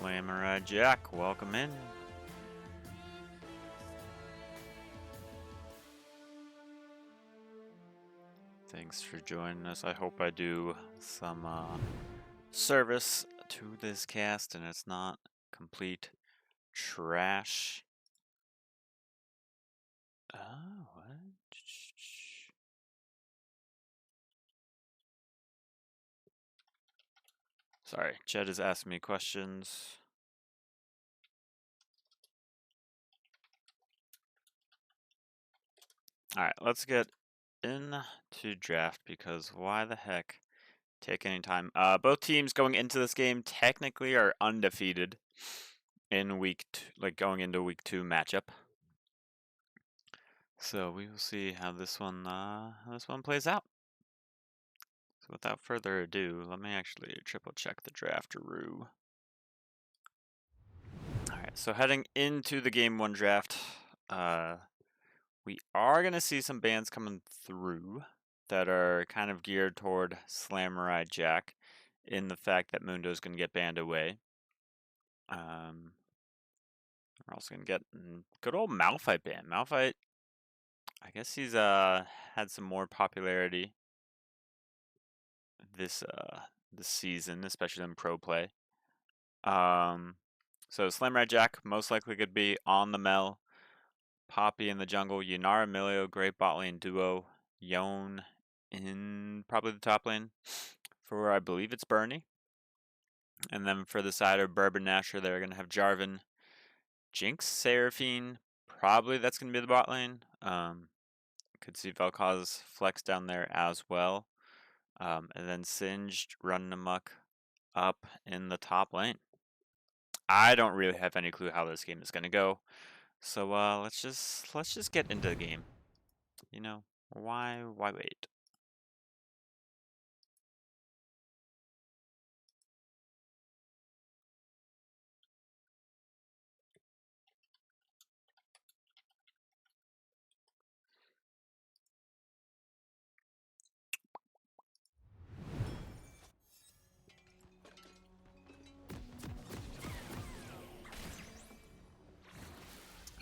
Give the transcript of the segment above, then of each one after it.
Samurai Jack, welcome in. Thanks for joining us. I hope I do some service to this cast and it's not complete trash. Oh, what? Sorry, Jed is asking me questions. Alright, let's get into draft because why the heck take any time? Both teams going into this game technically are undefeated in going into week 2 matchup. So we will see how this one plays out. So without further ado, let me actually triple check the draftaroo. Alright, so heading into the game 1 draft, we are going to see some bands coming through that are kind of geared toward Samurai Jack in the fact that Mundo's going to get banned away. We're also going to get good old Malphite ban. Malphite, I guess he's had some more popularity this season, especially in pro play. So Samurai Jack most likely could be on the Mel, Poppy in the jungle, Yunara Milio, great bot lane duo, Yone in probably the top lane for I believe it's Bernie. And then for the side of Bourbon Nasher, they're gonna have Jarvan, Jinx, Seraphine, probably that's gonna be the bot lane. Could see Vel'Koz flex down there as well. And then Singed running amok up in the top lane. I don't really have any clue how this game is gonna go. So let's just get into the game. You know, why wait?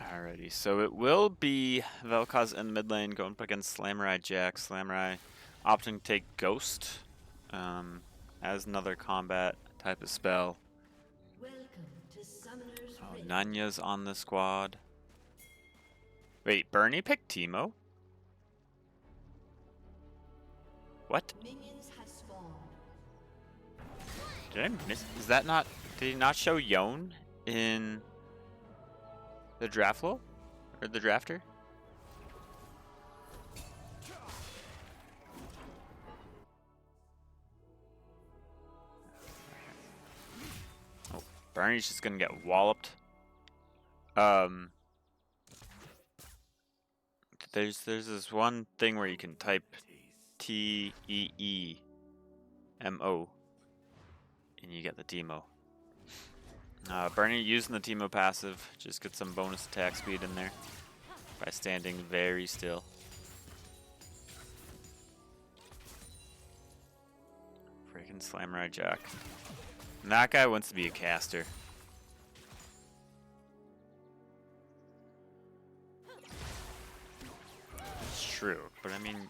Alrighty, so it will be Vel'Koz in mid lane going up against Samurai Jack. Samurai opting to take Ghost as another combat type of spell. Oh, Nanya's on the squad. Wait, Bernie picked Teemo? What? Did I miss? Is that not? Did he not show Yone in the draft flow? Or the drafter? Oh, Bernie's just gonna get walloped. There's this one thing where you can type Teemo and you get the Teemo. Bernie using the Teemo passive, just get some bonus attack speed in there by standing very still. Freaking Samurai Jack. And that guy wants to be a caster. It's true, but I mean,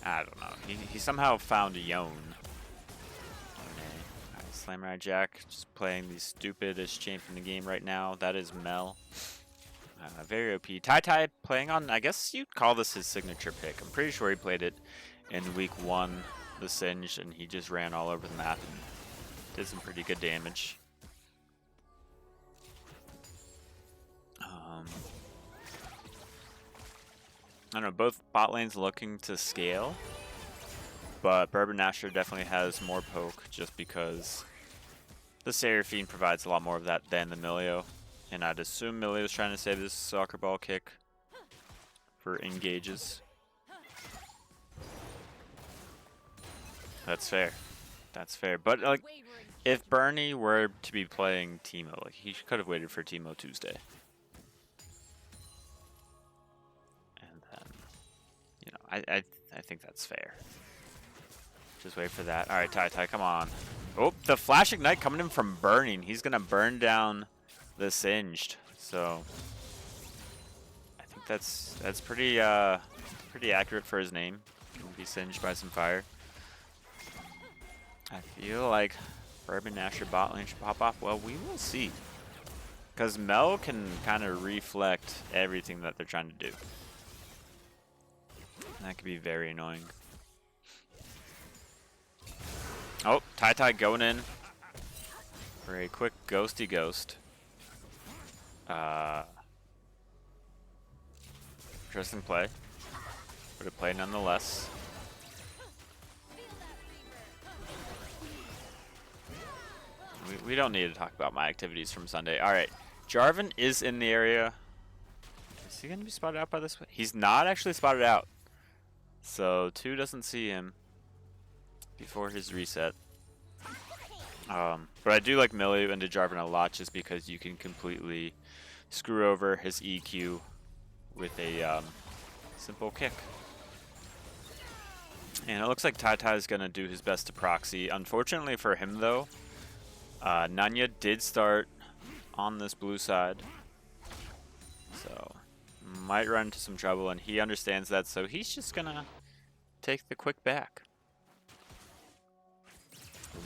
I don't know. He somehow found Yone. Samurai Jack just playing the stupidest champ in the game right now. That is Mel. Very OP. Tai playing on, I guess you'd call this his signature pick. I'm pretty sure he played it in week 1, the Singe, and he just ran all over the map and did some pretty good damage. I don't know, both bot lanes looking to scale, but Bourbon Nasher definitely has more poke just because the Seraphine provides a lot more of that than the Milio. And I'd assume Milio's trying to save this soccer ball kick for engages. That's fair. That's fair. But like, if Bernie were to be playing Teemo, like he could have waited for Teemo Tuesday. And then, you know, I think that's fair. Just wait for that. All right, Tai, come on. Oh, the Flash Ignite coming in from Burning. He's going to burn down the Singed. So I think that's pretty accurate for his name. Can be singed by some fire. I feel like Bourbon Asher bot lane should pop off. Well, we will see. Because Mel can kind of reflect everything that they're trying to do. And that could be very annoying. Oh, Tai going in for a quick ghosty ghost. Interesting play. But a play nonetheless. We don't need to talk about my activities from Sunday. Alright, Jarvan is in the area. Is he going to be spotted out by this way? He's not actually spotted out. So 2 doesn't see him before his reset. But I do like melee into Jarvan a lot just because you can completely screw over his EQ with a simple kick. And it looks like Tai is going to do his best to proxy. Unfortunately for him though, Nanya did start on this blue side. So might run into some trouble, and he understands that, so he's just going to take the quick back.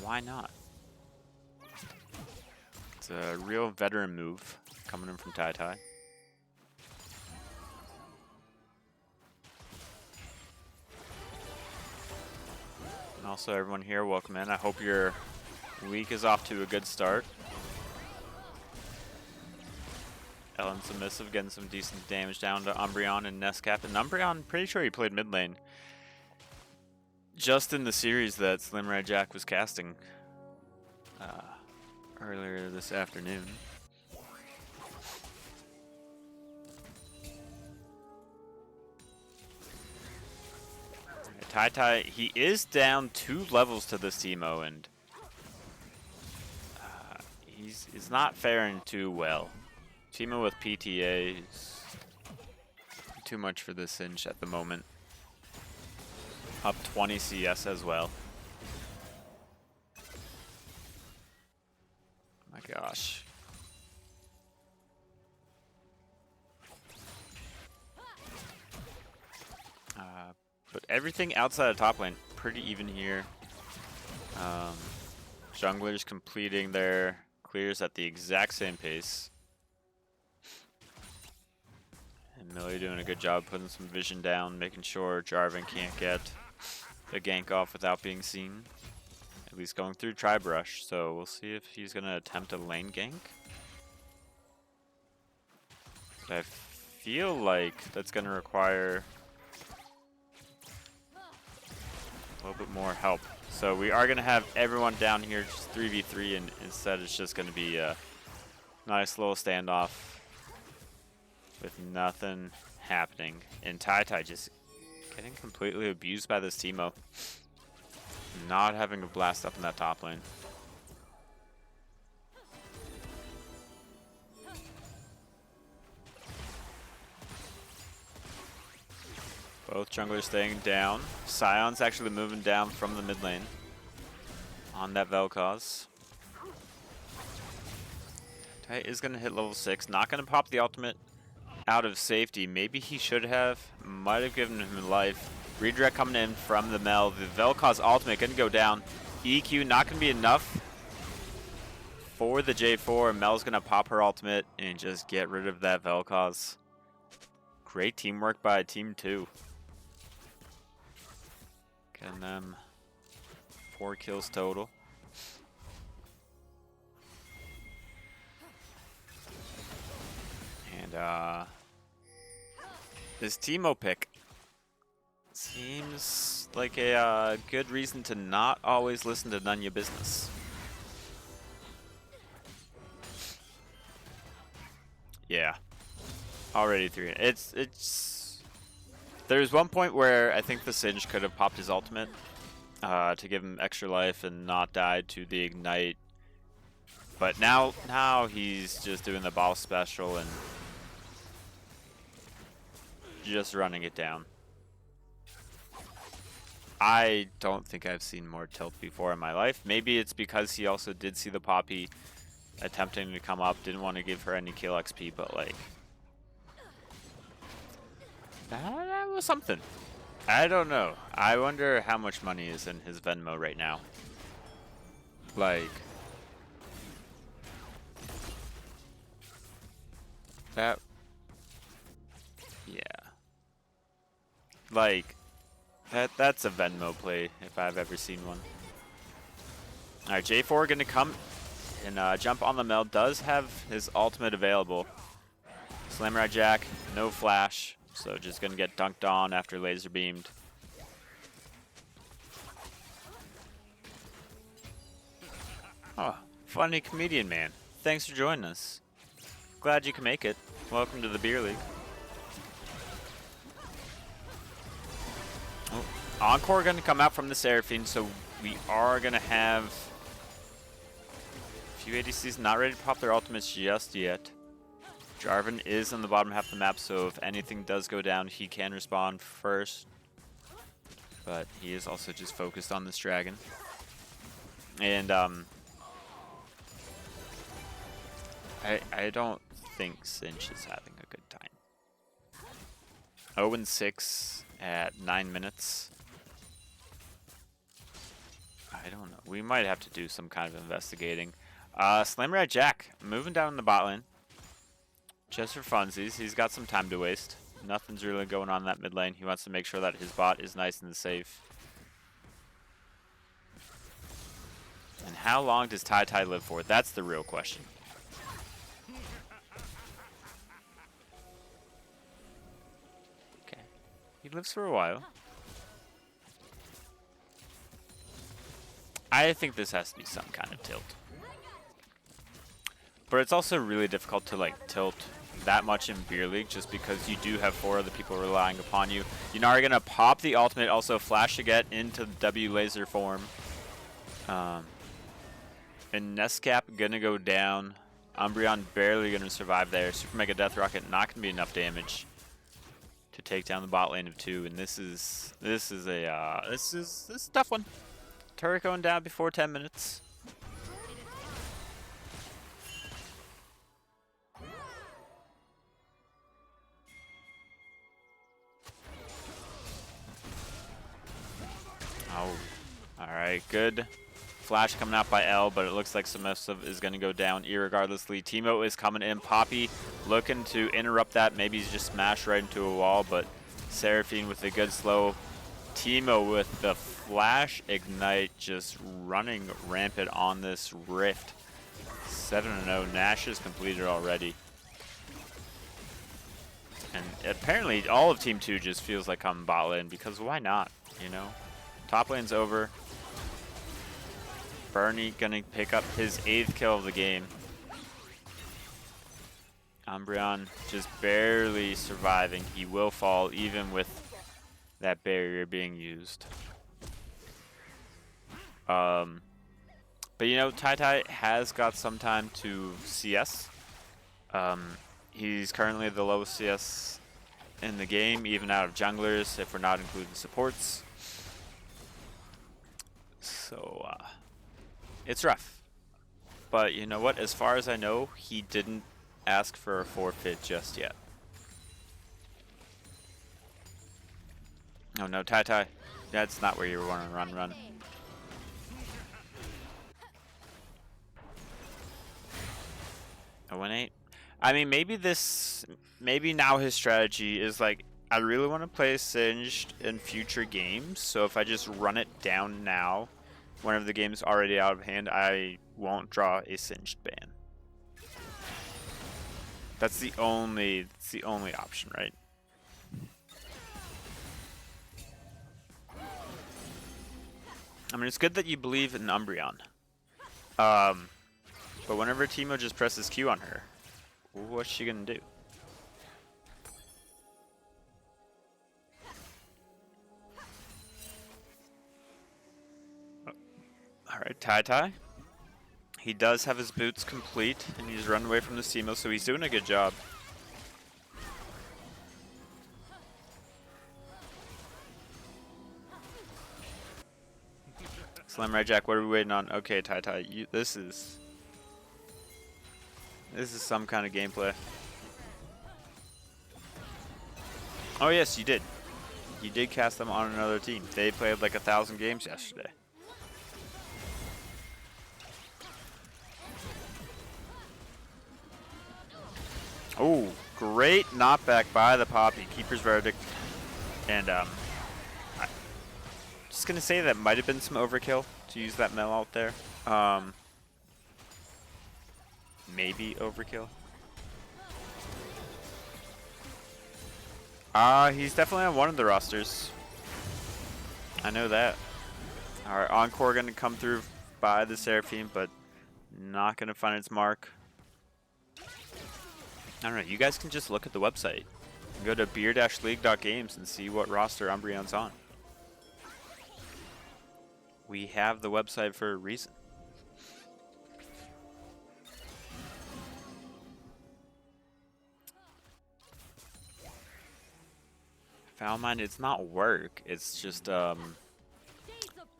Why not? It's a real veteran move coming in from Tai. And also everyone here, welcome in. I hope your week is off to a good start. Ellen Submissive getting some decent damage down to Umbreon and Nestcap. And Umbreon, pretty sure he played mid lane just in the series that Slim Red Jack was casting earlier this afternoon. Tai, he is down 2 levels to this Teemo, and he's not faring too well. Teemo with PTA is too much for this Singe at the moment. Up 20 CS as well. My gosh. But everything outside of top lane, pretty even here. Junglers completing their clears at the exact same pace. And Millie doing a good job putting some vision down, making sure Jarvan can't get the gank off without being seen. At least going through Tri-Brush, so we'll see if he's going to attempt a lane gank. But I feel like that's going to require a little bit more help. So we are going to have everyone down here just 3v3, and instead it's just going to be a nice little standoff with nothing happening. And Tai just getting completely abused by this Teemo. Not having a blast up in that top lane. Both junglers staying down. Scion's actually moving down from the mid lane on that Vel'Koz. Tai is going to hit level 6. Not going to pop the ultimate out of safety. Maybe he should have. Might have given him life. Redirect coming in from the Mel. The Vel'Koz ultimate going to go down. EQ not going to be enough for the J4. Mel's going to pop her ultimate and just get rid of that Vel'Koz. Great teamwork by Team 2. Getting them 4 kills total. And this Teemo pick seems like a good reason to not always listen to none of your business. Yeah, already 3. It's. There's one point where I think the Singe could have popped his ultimate to give him extra life and not died to the ignite. But now he's just doing the ball special and just running it down. I don't think I've seen more tilt before in my life. Maybe it's because he also did see the Poppy attempting to come up, didn't want to give her any kill XP, but like that was something. I don't know. I wonder how much money is in his Venmo right now. Like that. Yeah. Like that's a Venmo play if I've ever seen one. Alright, J4 gonna come and jump on the Mel. Does have his ultimate available. Samurai Jack, no flash, so just gonna get dunked on after laser beamed. Oh, funny comedian man. Thanks for joining us. Glad you can make it. Welcome to the Beer League. Oh, Encore gonna come out from the Seraphine, so we are gonna have a few ADCs not ready to pop their ultimates just yet. Jarvan is on the bottom half of the map, so if anything does go down, he can respond first. But he is also just focused on this dragon. And I don't think Cinch is having a good time. 0-6 at 9 minutes. I don't know. We might have to do some kind of investigating. Samurai Jack moving down in the bot lane. Just for funsies. He's got some time to waste. Nothing's really going on in that mid lane. He wants to make sure that his bot is nice and safe. And how long does Tai live for? That's the real question. Okay. He lives for a while. I think this has to be some kind of tilt. But it's also really difficult to like tilt that much in Beer League just because you do have 4 other people relying upon you. Yunari gonna pop the ultimate, also flash to get into the W laser form. And Nescap gonna go down. Umbreon barely gonna survive there. Super Mega Death Rocket not gonna be enough damage to take down the bot lane of 2. And this is a tough one. Turret going down before 10 minutes. Oh, alright, good. Flash coming out by L, but it looks like Submissive is going to go down irregardlessly. Teemo is coming in. Poppy looking to interrupt that. Maybe he's just smashed right into a wall, but Seraphine with a good slow. Teemo with the Flash Ignite just running rampant on this Rift. 7-0. Nash is completed already. And apparently all of Team 2 just feels like I'm bot lane because why not, you know? Top lane's over. Bernie gonna pick up his 8th kill of the game. Umbreon just barely surviving. He will fall even with that barrier being used. But you know, Tai has got some time to CS. He's currently the lowest CS in the game, even out of junglers, if we're not including supports. So, it's rough. But you know what? As far as I know, he didn't ask for a forfeit just yet. Oh no, Tai. That's not where you want to run. 0-8. I mean, maybe now his strategy is like, I really want to play Singed in future games, so if I just run it down now, whenever the game's already out of hand, I won't draw a Singed ban. That's the only option, right? I mean, it's good that you believe in Umbreon. But whenever Teemo just presses Q on her, what's she gonna do? Alright, Tai. He does have his boots complete, and he's run away from the Teemo, so he's doing a good job. Samurai Jack, what are we waiting on? Okay, Tai, this is some kind of gameplay. Oh yes, you did. You did cast them on another team. They played like 1,000 games yesterday. Oh, great knockback by the Poppy. Keeper's Verdict. And just gonna say that might have been some overkill to use that Mel out there. Maybe overkill. He's definitely on one of the rosters. I know that. Alright, Encore gonna come through by the Seraphine, but not gonna find its mark. I don't know, you guys can just look at the website. Go to beer-league.games and see what roster Umbreon's on. We have the website for a reason. Foul Mind, it's not work, it's just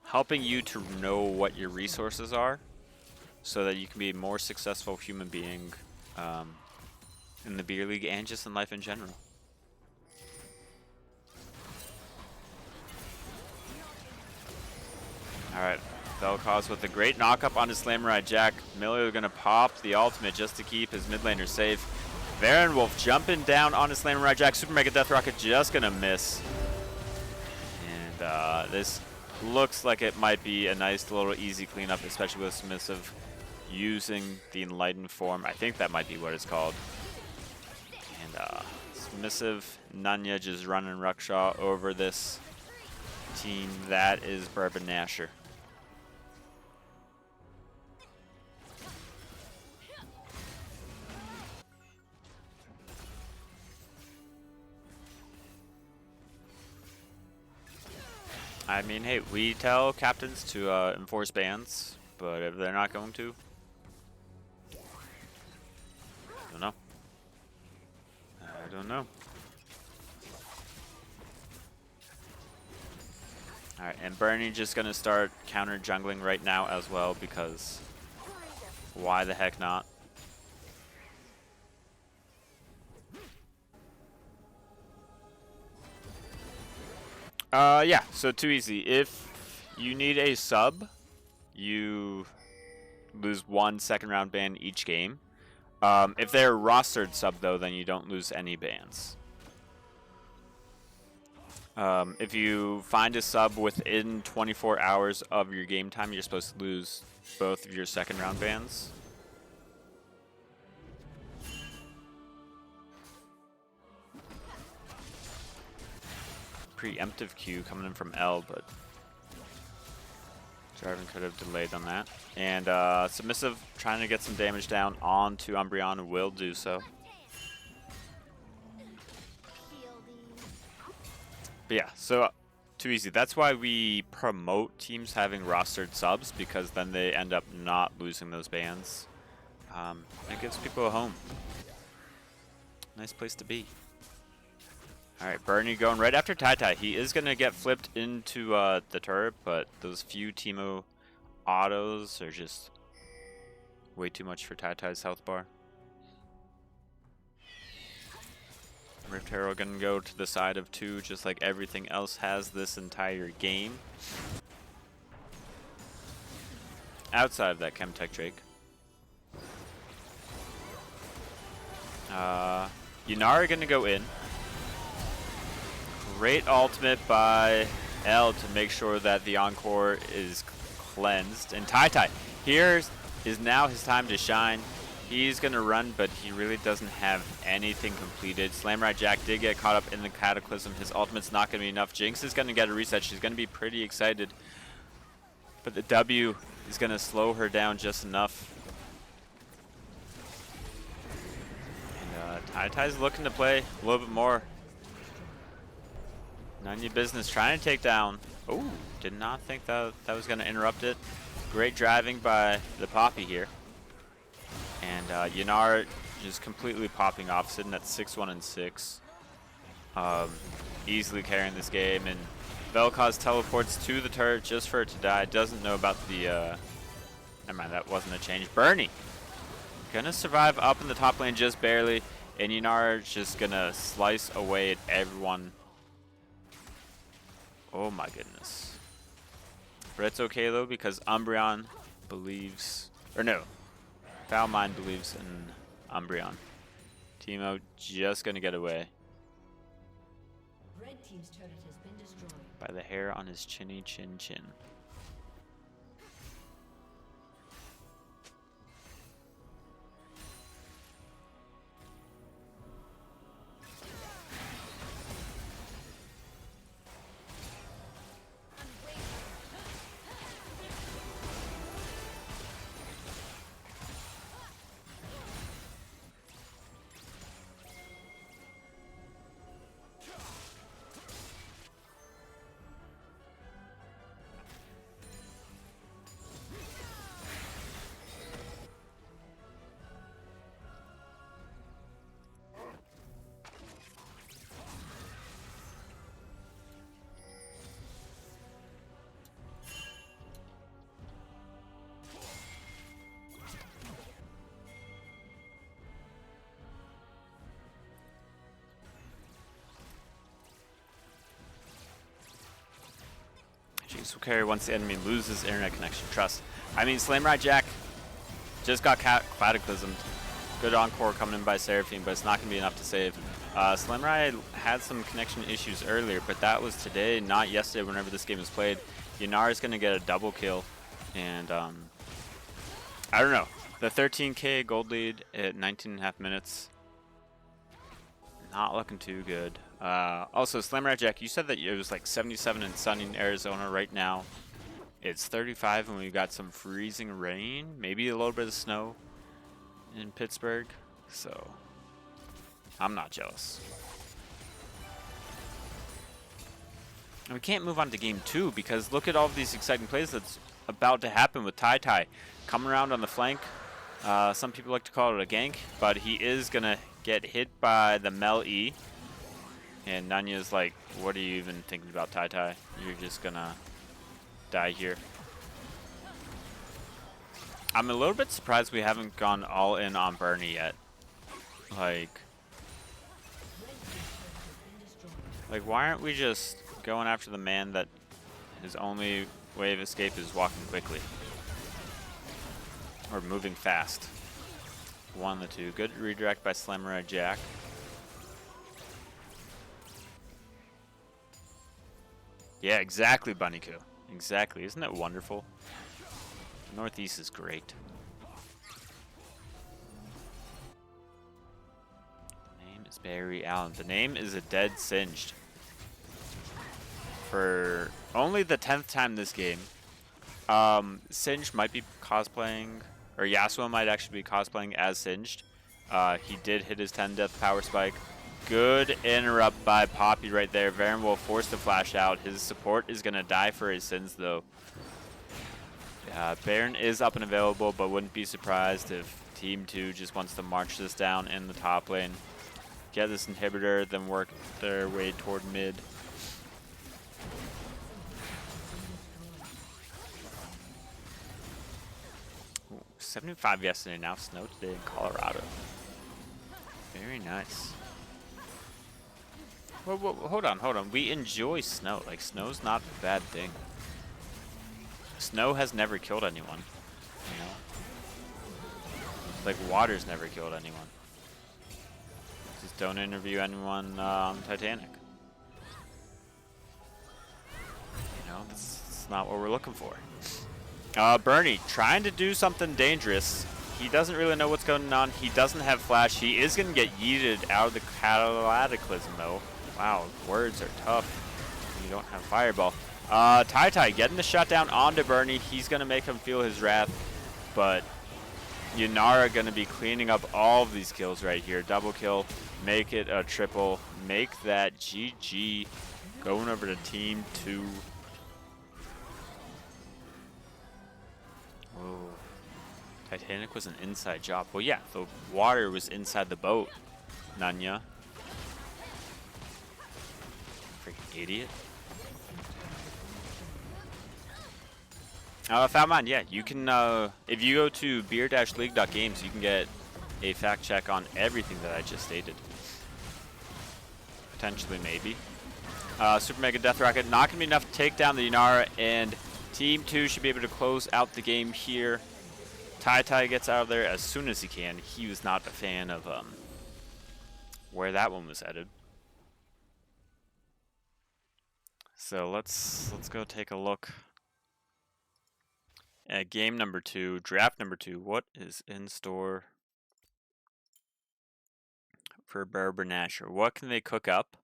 helping you to know what your resources are so that you can be a more successful human being in the beer league and just in life in general. Alright, Vel'Koz with a great knock-up on his Samurai Jack. Milio gonna pop the ultimate just to keep his mid laner safe. Baron Wolf jumping down on his Samurai Jack. Super Mega Death Rocket just gonna miss. And this looks like it might be a nice little easy cleanup, especially with Submissive using the Enlightened form. I think that might be what it's called. And Submissive Nanya just running Ruckshaw over this team. That is Bourbon Nasher. I mean, hey, we tell captains to enforce bans, but if they're not going to, I don't know. I don't know. Alright, and Bernie just gonna start counter jungling right now as well, because why the heck not? Yeah, so too easy. If you need a sub, you lose 1 second round ban each game. If they're a rostered sub though, then you don't lose any bans. If you find a sub within 24 hours of your game time, you're supposed to lose both of your second round bans. Preemptive Q coming in from L, but Jarvan could have delayed on that. And Submissive trying to get some damage down onto Umbreon, will do so. But yeah, so too easy. That's why we promote teams having rostered subs, because then they end up not losing those bans. It gives people a home. Nice place to be. Alright, Bernie going right after Tai. He is going to get flipped into the turret, but those few Teemo autos are just way too much for Tai's health bar. Rift Herald going to go to the side of 2, just like everything else has this entire game. Outside of that Chemtech Drake. Yunara going to go in. Great ultimate by L to make sure that the Encore is cleansed. And Tai, here is now his time to shine. He's going to run, but he really doesn't have anything completed. Samurai Jack did get caught up in the Cataclysm. His ultimate's not going to be enough. Jinx is going to get a reset. She's going to be pretty excited. But the W is going to slow her down just enough. And Tai's looking to play a little bit more. None of your business, trying to take down. Oh, did not think that was going to interrupt it. Great driving by the Poppy here. And Yunara just completely popping off, sitting at 6-1 and 6. Easily carrying this game, and Vel'Koz teleports to the turret just for it to die. Doesn't know about the, never mind, that wasn't a change. Bernie gonna survive up in the top lane just barely, and Yunara's just gonna slice away at everyone. Oh my goodness. But it's okay though, because Umbreon believes, or no, Foulmind believes in Umbreon. Teemo just gonna get away. Red team's turret has been destroyed. By the hair on his chinny chin chin. Jinx will carry once the enemy loses internet connection. Trust. I mean, Samurai Jack just got cataclysmed. Good encore coming in by Seraphine, but it's not going to be enough to save. Samurai had some connection issues earlier, but that was today, not yesterday whenever this game was played. Yunara's going to get a double kill, and I don't know. The 13k gold lead at 19.5 minutes. Not looking too good. Also, Samurai Jack, you said that it was like 77 in sunny Arizona right now. It's 35 and we've got some freezing rain, maybe a little bit of snow in Pittsburgh. So, I'm not jealous. And we can't move on to game 2 because look at all of these exciting plays that's about to happen with Tai coming around on the flank. Some people like to call it a gank, but he is going to get hit by the Mel E. And Nanya's like, what are you even thinking about, Tai? You're just going to die here. I'm a little bit surprised we haven't gone all in on Bernie yet. Like, why aren't we just going after the man that his only way of escape is walking quickly? Or moving fast. One of the two. Good redirect by Samurai Jack. Yeah, exactly, Bunnyku. Exactly. Isn't that wonderful? Northeast is great. The name is Barry Allen. The name is a dead singed. For only the 10th time this game. Singed might be cosplaying, or Yasuo might actually be cosplaying as Singed. He did hit his 10 death power spike. Good interrupt by Poppy right there. Varen will force the flash out. His support is going to die for his sins, though. Baron is up and available, but wouldn't be surprised if Team 2 just wants to march this down in the top lane. Get this inhibitor, then work their way toward mid. Ooh, 75 yesterday, now snow today in Colorado. Very nice. Whoa, hold on. We enjoy snow. Like, snow's not a bad thing. Snow has never killed anyone, you know? Like, water's never killed anyone. Just don't interview anyone on Titanic. You know, that's not what we're looking for. Bernie, trying to do something dangerous. He doesn't really know what's going on. He doesn't have flash. He is going to get yeeted out of the cataclysm, though. Wow, words are tough when you don't have fireball. Tai getting the shutdown onto Bernie. He's going to make him feel his wrath. But Yunara going to be cleaning up all of these kills right here. Double kill. Make it a triple. Make that GG. Going over to Team 2. Whoa. Titanic was an inside job. Well, yeah, the water was inside the boat, Nanya. Freaking idiot. Found mine, yeah. You can, if you go to beer-league.games, you can get a fact check on everything that I just stated. Potentially, maybe. Super Mega Death Rocket, not going to be enough to take down the Yanara, and Team 2 should be able to close out the game here. Tai gets out of there as soon as he can. He was not a fan of where that one was headed. So let's go take a look at game number 2, draft number 2. What is in store for Bourbon Asher? What can they cook up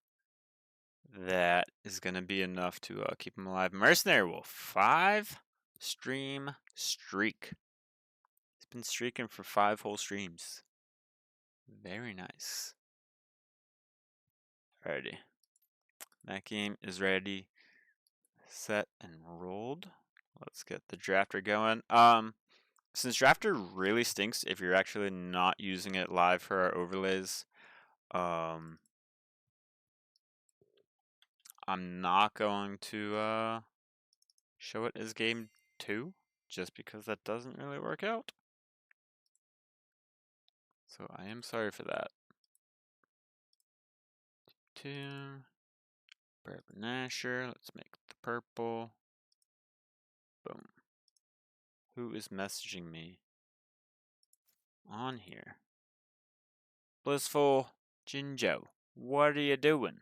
that is going to be enough to keep him alive? Mercenary Wolf, 5 stream streak. He's been streaking for 5 whole streams. Very nice. Alrighty. That game is ready, set, and rolled. Let's get the drafter going. Since drafter really stinks if you're actually not using it live for our overlays, I'm not going to show it as game 2, just because that doesn't really work out. So I am sorry for that. 2, Bourbon Asher, let's make the purple. Boom. Who is messaging me on here? Blissful Jinjo, what are you doing?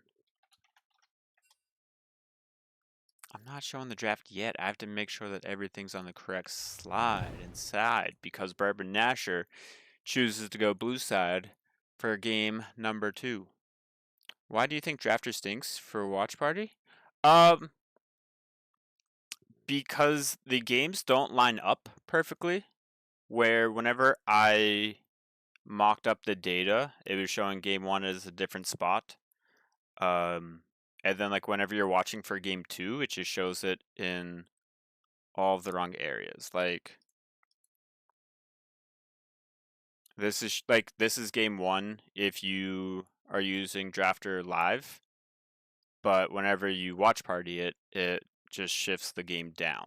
I'm not showing the draft yet. I have to make sure that everything's on the correct slide inside because Bourbon Nasher chooses to go blue side for game number 2. Why do you think drafter stinks for watch party? Because the games don't line up perfectly. Where whenever I mocked up the data, it was showing game 1 as a different spot. And then like whenever you're watching for game 2, it just shows it in all of the wrong areas. Like this is game 1 if you are using drafter live, but whenever you watch party it just shifts the game down.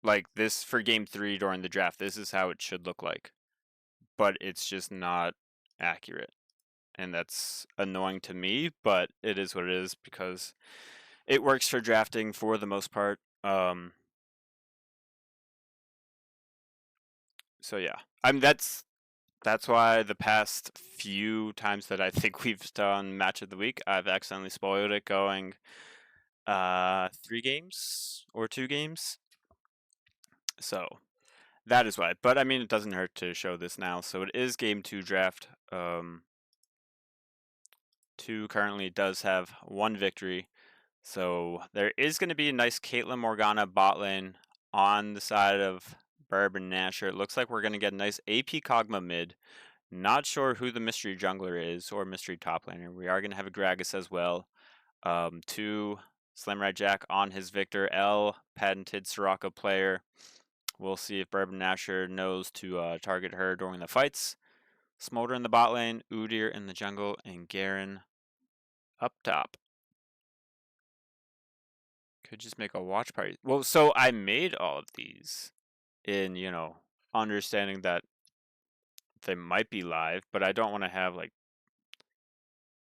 Like this for game 3 during the draft, this is how it should look like, but it's just not accurate. And that's annoying to me, but it is what it is because it works for drafting for the most part. So yeah, that's why the past few times that I think we've done match of the week, I've accidentally spoiled it going 3 games or 2 games. So that is why. But I mean, it doesn't hurt to show this now. So it is game 2 draft. 2 currently does have 1 victory. So there is going to be a nice Caitlyn Morgana bot lane on the side of Bourbon Nasher. It looks like we're going to get a nice AP Kog'Maw mid. Not sure who the mystery jungler is or mystery top laner. We are going to have a Gragas as well. 2 Slamride Jack on his Victor L, patented Soraka player. We'll see if Bourbon Nasher knows to target her during the fights. Smolder in the bot lane, Udyr in the jungle, and Garen up top. Could just make a watch party. Well, so I made all of these in, understanding that they might be live, but I don't want to have like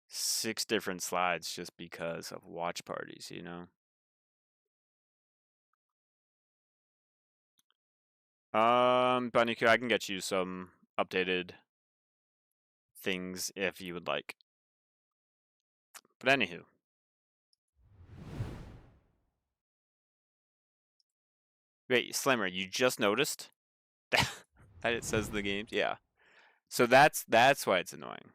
6 different slides just because of watch parties, Bunnyku, I can get you some updated things if you would like. But anywho. Wait, Slimmer, you just noticed that it says the games? Yeah. So that's why it's annoying.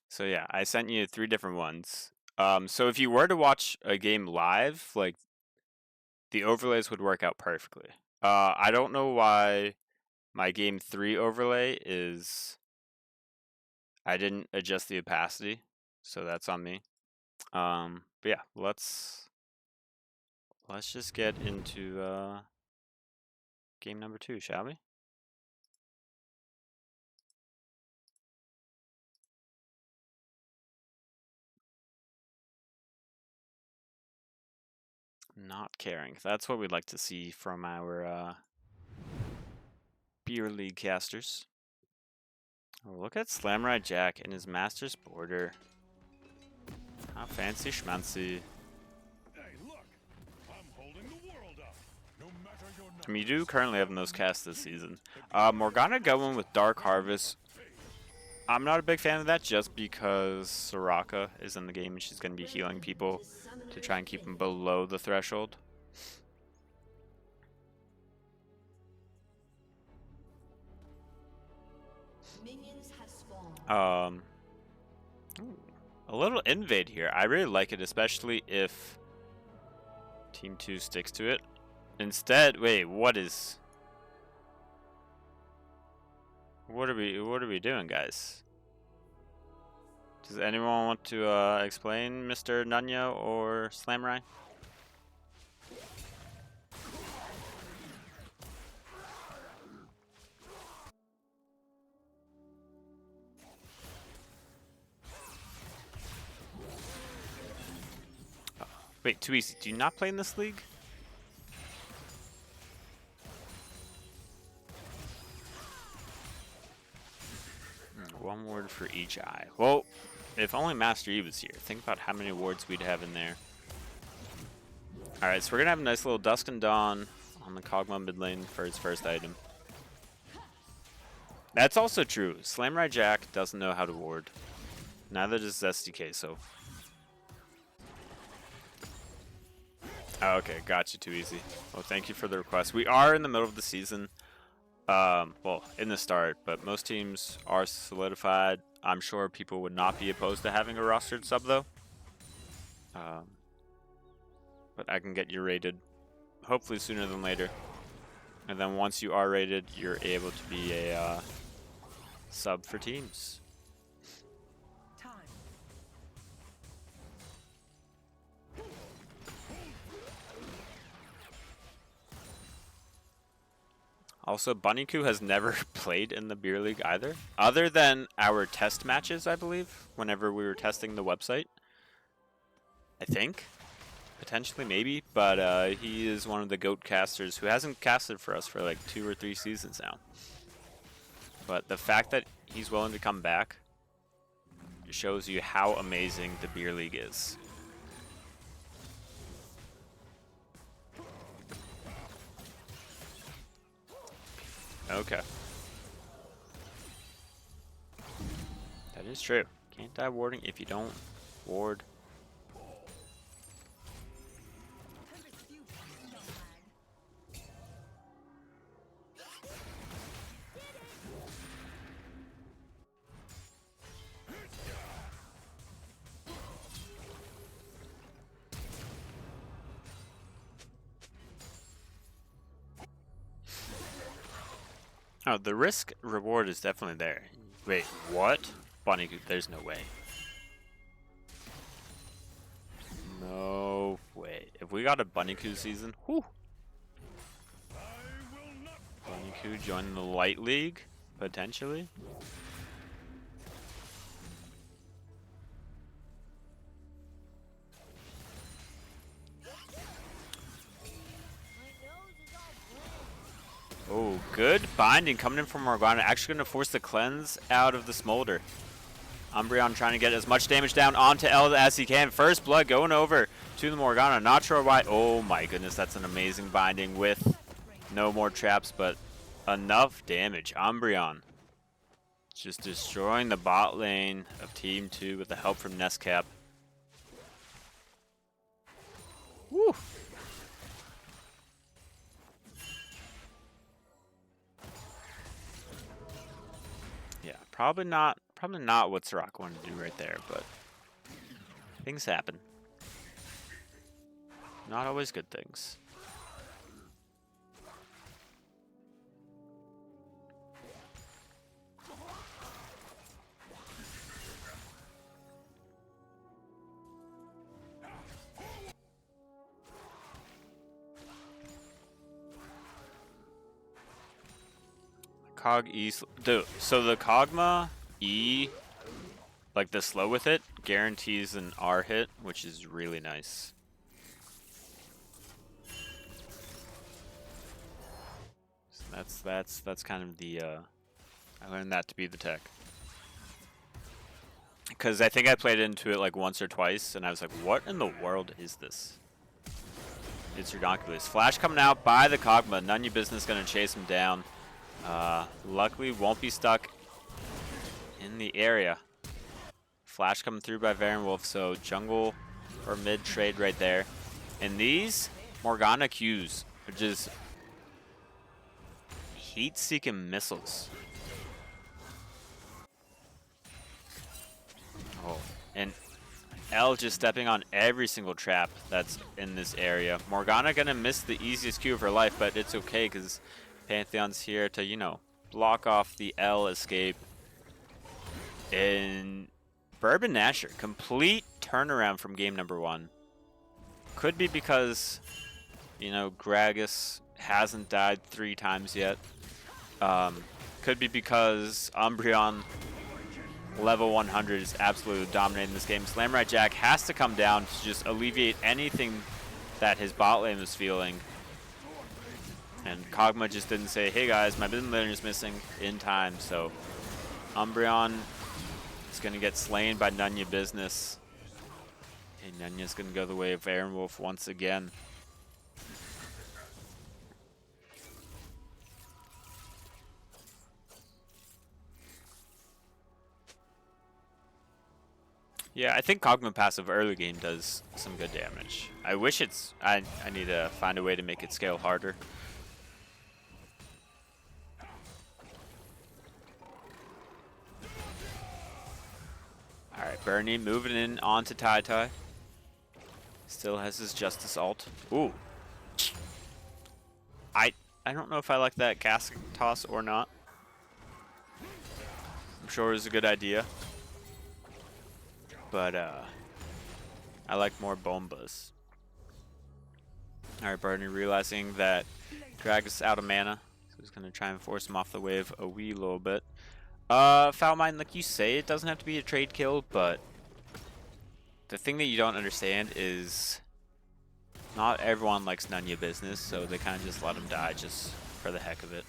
So yeah, I sent you 3 different ones. So if you were to watch a game live, like the overlays would work out perfectly. I don't know why my game 3 overlay is I didn't adjust the opacity, so that's on me. But yeah, let's just get into game number 2, shall we? not caring. That's what we'd like to see from our beer league casters. Oh, look at Slamride Jack and his Master's Border. How fancy schmancy. Hey, look! I'm holding the world up. No matter your I mean, you do currently have those casts this season. Morgana going with Dark Harvest. I'm not a big fan of that just because Soraka is in the game and she's going to be healing people to try and keep them below the threshold. A little invade here. I really like it, especially if Team 2 sticks to it. Instead, wait, what are we doing, guys? Does anyone want to explain, Mr. Nunya or Slamrai? Wait, too easy. Do you not play in this league? One ward for each eye. Well, if only Master Yi was here. Think about how many wards we'd have in there. Alright, so we're going to have a nice little Dusk and Dawn on the Kog'Maw mid lane for his first item. That's also true. Slamrai Jack doesn't know how to ward. Neither does SDK, so... Oh, okay, got you, too easy. Well, thank you for the request. We are in the middle of the season. Well, in the start, but most teams are solidified. I'm sure people would not be opposed to having a rostered sub, though. But I can get you rated, hopefully sooner than later. And then once you are rated, you're able to be a sub for teams. Also, Bunnyku has never played in the beer league either, other than our test matches, I believe, whenever we were testing the website. I think. Potentially, maybe, but he is one of the GOAT casters who hasn't casted for us for like 2 or 3 seasons now. But the fact that he's willing to come back shows you how amazing the beer league is. Okay. That is true. Can't die warding if you don't ward. Oh, the risk reward is definitely there. Wait, what? Bunny, there's no way. No way. If we got a Bunnyku season, whew. Bunnyku joining the Light League, potentially. Oh, good binding coming in from Morgana. Actually going to force the cleanse out of the Smolder. Umbreon trying to get as much damage down onto Eld as he can. First blood going over to the Morgana. Not sure why. Oh my goodness, that's an amazing binding with no more traps, but enough damage. Umbreon just destroying the bot lane of Team 2 with the help from Nestcap. Woo! Yeah, probably not what Soraka wanted to do right there, but things happen. Not always good things. Cog E, dude, so the Kog'Maw E, like the slow with it, guarantees an R hit, which is really nice. That's kind of the I learned that to be the tech. Because I think I played into it like once or twice, and I was like, what in the world is this? It's Redonkulous. Flash coming out by the Kog'Maw. None of your business gonna chase him down. Luckily won't be stuck in the area. Flash coming through by Varen Wolf, so jungle or mid trade right there. And these Morgana Qs are just heat-seeking missiles. Oh, and L just stepping on every single trap that's in this area. Morgana gonna miss the easiest Q of her life, but it's okay because Pantheon's here to, you know, block off the L escape. And Bourbon Nasher, complete turnaround from game number 1. Could be because, you know, Gragas hasn't died 3 times yet. Could be because Umbreon level 100 is absolutely dominating this game. Slamrite Jack has to come down to just alleviate anything that his bot lane was feeling. And Kog'Maw just didn't say, hey guys, my mid laner is missing in time, so Umbreon is going to get slain by None Ya Business. And Nunya's going to go the way of Varen Wolf once again. Yeah, I think Kog'Maw passive early game does some good damage. I wish it's... I need to find a way to make it scale harder. Alright, Bernie moving in onto Tai. Still has his Justice ult. Ooh. I don't know if I like that casket toss or not. I'm sure it was a good idea. But I like more bombas. Alright, Bernie realizing that Gragas out of mana. So he's gonna try and force him off the wave a wee little bit. Foul Mind, like you say, it doesn't have to be a trade kill, but the thing that you don't understand is not everyone likes None Ya Business, so they kind of just let him die just for the heck of it.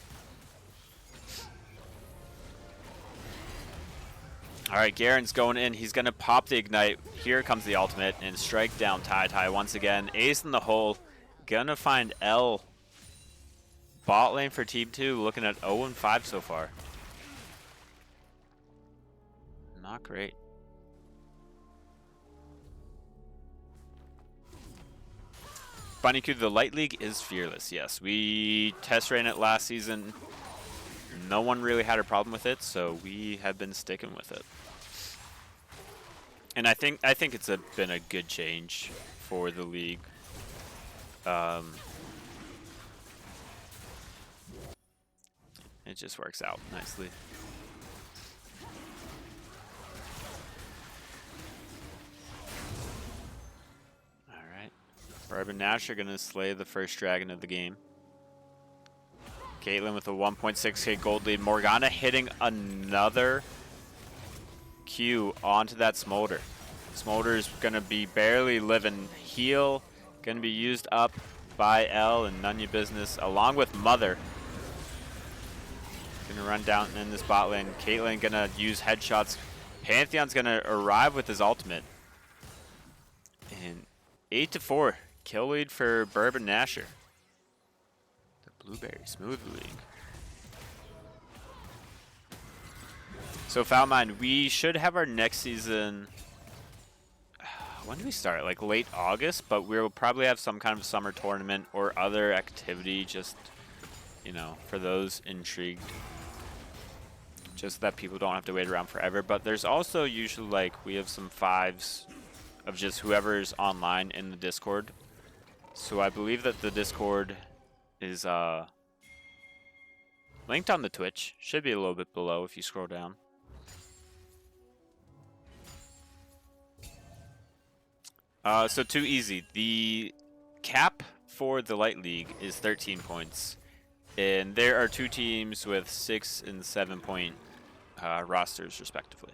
Alright, Garen's going in. He's going to pop the Ignite. Here comes the ultimate and strike down Tai once again. Ace in the hole. Gonna find L. Bot lane for Team 2, looking at 0-5 so far. Not great. Bunny Q, the Light League is fearless, yes. We test ran it last season. No one really had a problem with it, so we have been sticking with it. And I think it's been a good change for the league. It just works out nicely. Bourbon Nash are going to slay the first dragon of the game. Caitlyn with a 1.6k gold lead. Morgana hitting another Q onto that Smolder. Smolder is going to be barely living. Heal going to be used up by L and None Ya Business along with Mother. Going to run down in this bot lane. Caitlyn going to use headshots. Pantheon's going to arrive with his ultimate. And 8-4. Kill lead for Bourbon Nasher. The Blueberry Smooth League. So Foul Mind, we should have our next season. When do we start? Like late August, but we'll probably have some kind of summer tournament or other activity just, you know, for those intrigued. Just so that people don't have to wait around forever. But there's also usually like we have some fives of just whoever's online in the Discord. So I believe that the Discord is linked on the Twitch. Should be a little bit below if you scroll down. So too easy. The cap for the Light League is 13 points. And there are 2 teams with 6 and 7 point rosters respectively.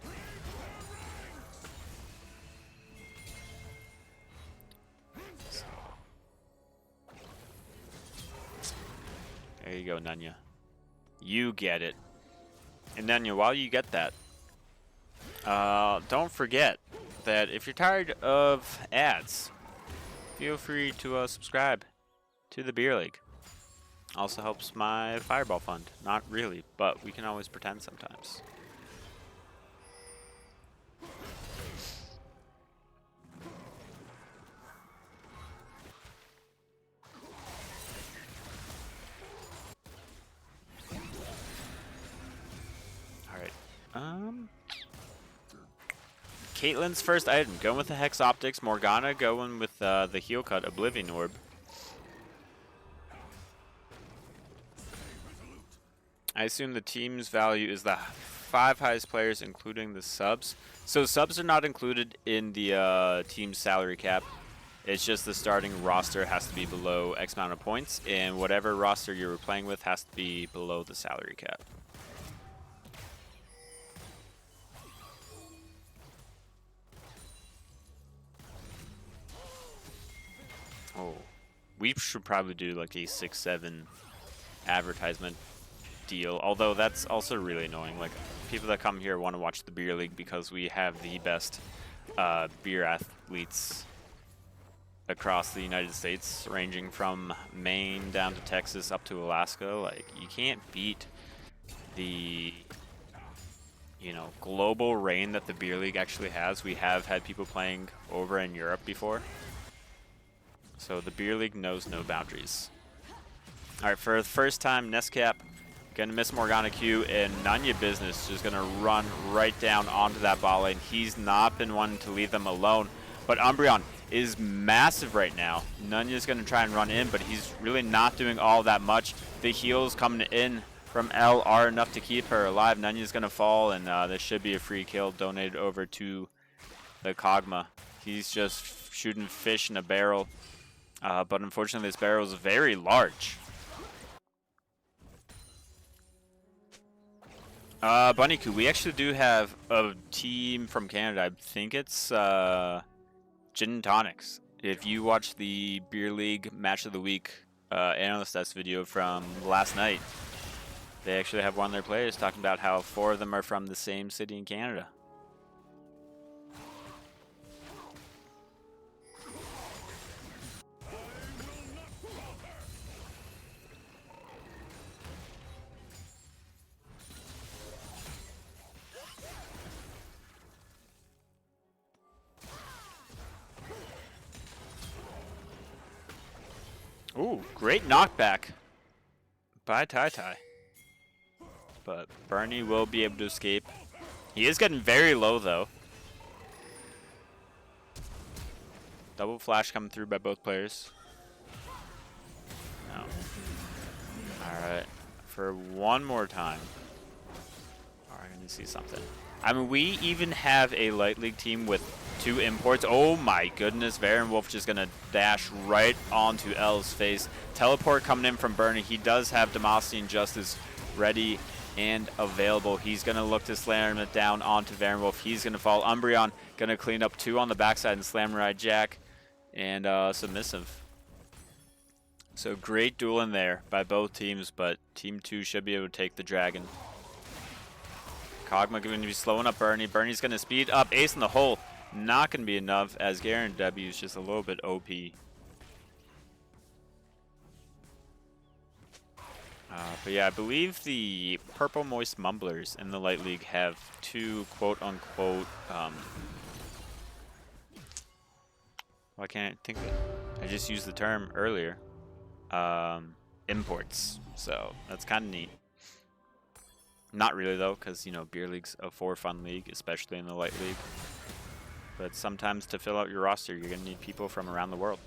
There you go, Nanya. You get it. And then while you get that, don't forget that if you're tired of ads, feel free to subscribe to the Beer League. Also helps my Fireball Fund. Not really, but we can always pretend sometimes. Alright. Caitlyn's first item, going with the Hex Optics. Morgana going with the Heel Cut Oblivion Orb. I assume the team's value is the 5 highest players, including the subs. So subs are not included in the team's salary cap. It's just the starting roster has to be below X amount of points, and whatever roster you're playing with has to be below the salary cap. Oh, we should probably do like a 6-7 advertisement deal, although that's also really annoying. Like, people that come here want to watch the Beer League because we have the best beer athletes across the United States, ranging from Maine down to Texas up to Alaska. Like, you can't beat the, you know, global reign that the Beer League actually has. We have had people playing over in Europe before. So the Beer League knows no boundaries. Alright, for the first time, Nescap gonna miss Morgana Q, and Nanya Business just gonna run right down onto that bot lane. He's not been wanting to leave them alone, but Umbreon is massive right now. Nanya's gonna try and run in, but he's really not doing all that much. The heals coming in from L are enough to keep her alive. Nanya's gonna fall, and this should be a free kill donated over to the Kog'Maw. He's just shooting fish in a barrel, but unfortunately this barrel is very large. Bunnyku, we actually do have a team from Canada. I think it's Gin and Tonics. If you watch the Beer League Match of the Week analyst test video from last night, they actually have one of their players talking about how 4 of them are from the same city in Canada. Ooh, great knockback by Tai. But Bernie will be able to escape. He is getting very low, though. Double flash coming through by both players. No. Alright. For one more time. Alright, I need to see something. I mean, we even have a Light League team with 2 imports. Oh my goodness, Varen Wolf just gonna dash right onto L's face. Teleport coming in from Bernie. He does have Demacian Justice ready and available. He's gonna look to slam it down onto Varen Wolf. He's gonna fall. Umbreon gonna clean up 2 on the backside and slam ride Jack and submissive. So great duel in there by both teams, but Team 2 should be able to take the dragon. Kog'Maw going to be slowing up Bernie. Bernie's going to speed up. Ace in the hole. Not going to be enough, as Garen W is just a little bit OP. But yeah, I believe the Purple Moist Mumblers in the Light League have 2 quote-unquote... why can't I think of it? I just used the term earlier. Imports. So that's kind of neat. Not really, though, because, you know, Beer League's a for-fun league, especially in the Light League. But sometimes to fill out your roster, you're going to need people from around the world.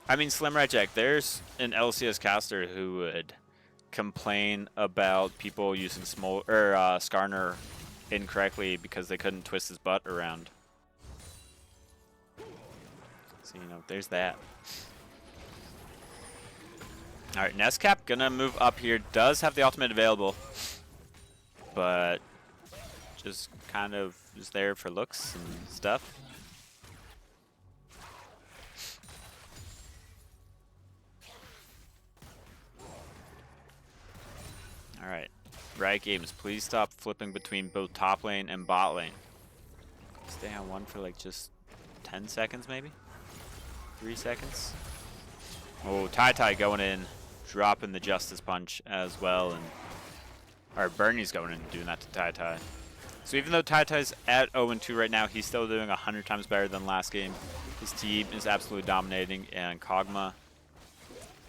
I mean, Slim Right Jack, there's an LCS caster who would complain about people using Skarner incorrectly because they couldn't twist his butt around. So, you know, there's that. Alright, Nescap gonna move up here. Does have the ultimate available, but just kind of is there for looks and stuff. Right games, please stop flipping between both top lane and bot lane. Stay on one for like just 10 seconds maybe? 3 seconds? Oh, Tai going in, dropping the Justice Punch as well, and or Bernie's going in and doing that to Tai. So even though Tai's at 0-2 right now, he's still doing 100 times better than last game. His team is absolutely dominating, and Kog'Maw,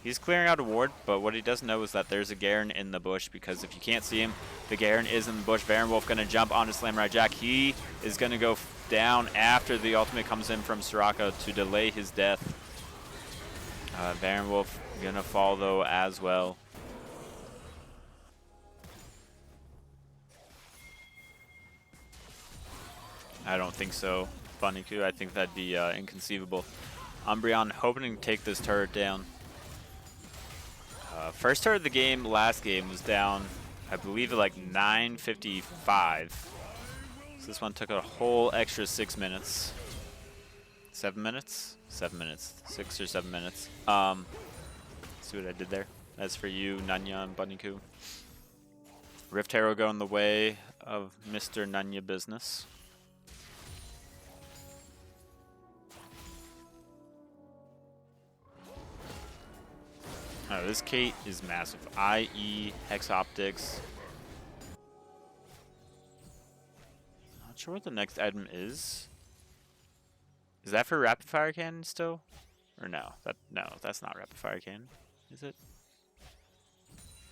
he's clearing out a ward, but what he doesn't know is that there's a Garen in the bush, because if you can't see him, the Garen is in the bush. Baron Wolf going to jump onto Samurai Jack. He is going to go down after the ultimate comes in from Soraka to delay his death. Baron Wolf going to fall, though, as well. I don't think so, Funny-Ku. I think that'd be inconceivable. Umbreon hoping to take this turret down. First turret of the game, last game, was down, I believe, at like 9:55. So this one took a whole extra 6 minutes. 7 minutes? 7 minutes. 6 or 7 minutes. See what I did there? That's for you, Nanya and Bunny-Ku. Rift Herald going the way of Mr. Nanya business. Oh, this Kate is massive. IE, Hex Optics. Not sure what the next item is. Is that for Rapid Fire Cannon still? Or no? No, that's not Rapid Fire Cannon. Is it?